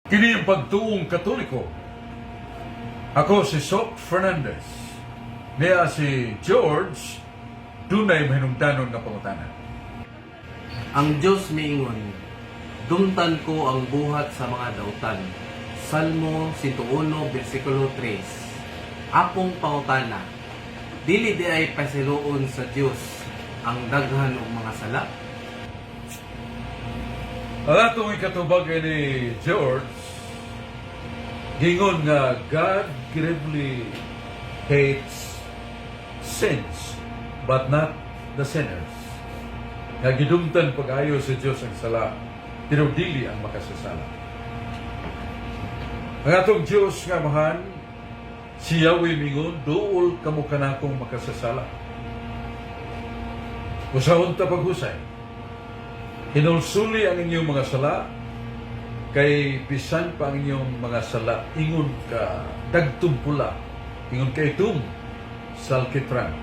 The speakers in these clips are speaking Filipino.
Kini ang pagtuong Katoliko. Ako si Sok Fernandez. Niya si George, dunay mahinungdanon nga pangutanan. Ang Diyos miingon, dumtan ko ang buhat sa mga dautan. Salmo 101, versikulo 3. Apong pangutana, dili di ay pasiluon sa Diyos ang daghan og mga sala? Ang atong ikatubag ni George, gingon nga God gravely hates sins, but not the sinners. Nga gidumtan pag-ayo sa Diyos ang sala, pero dili ang makasasala. Ang atong Diyos nga mahan, si Yahweh mingon, duol kamo kanakong makasasala. Usahon ta paghusay. Hinulsuli ang inyong mga sala, kay bisan pa ang inyong mga sala, ingon ka dagtong pula, ingon ka itum salkitran.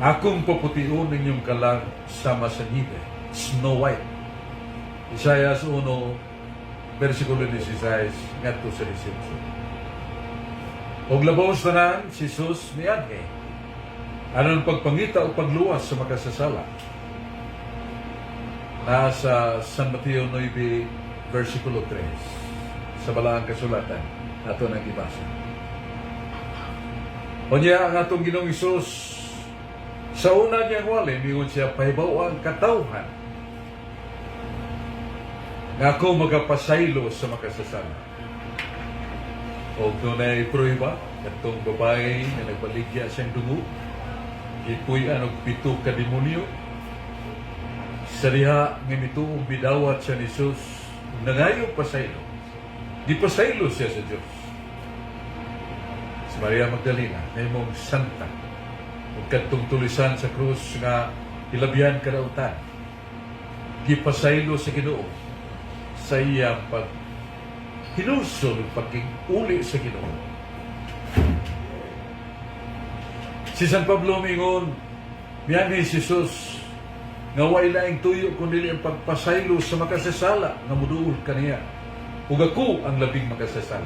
Akong paputiun ninyong kalag sama sa nibe, Snow White. Isaiah 1, versikulo 16, ngadto sa 18. Og labaws tanan, si Jesus niadhe. Anon pagpangita o pagluwas sa makasasala. Nasa San Mateo 9, versikulo 3. Sa balaang kasulatan, nato nang ibasa. Unya ang atong Ginoong Hesus, sa una niyang wali, mingon siya, pahibaw ang katawhan. Nga ako magapasaylo sa makasasala. O tunay prueba, katong babae na nagbaligya siyang dugo, ipuy-an og 7 ka demonyo, sa diha nga mituong bidawat siya ni Jesus, nangayo pasaylo. Di pasaylo siya sa Diyos. Si Maria Magdalena, na imong santa, ug kadtong tulisan sa krus nga ilabyan kadautan. Di pasaylo sa Ginoo sa iyang pag hinusol pagking-uli sa Ginoo. Si San Pablo mingon, miyan ni Jesus, nga way laing tuyo kundi ang pagpasaylo sa makasasala nga muduol kaniya. Ug ako ang labing makasasala.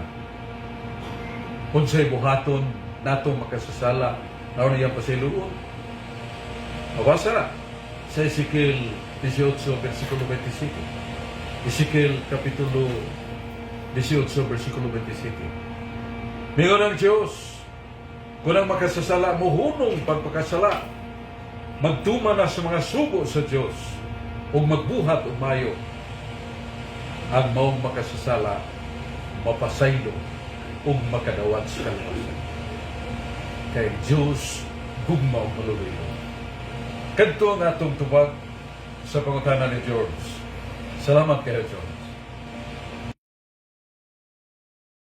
Unsay buhaton natong makasasala naon iyang pasayloon? Mabasa na sa Ezekiel 18, versikulo 27. Ezekiel kapitulo 18, versikulo 27. Mingon ang Diyos, kung ang makasasala mohunong pagpakasala, magtuma na sa mga sugo sa Diyos ug magbuhat og mayo. Ang maong makasasala mapasaylo ug makadawat sa kalpasan. Kay Diyos gugma og maluluyo. Kadto ang atong tubag sa pangutana ni George. Salamat kayo, George.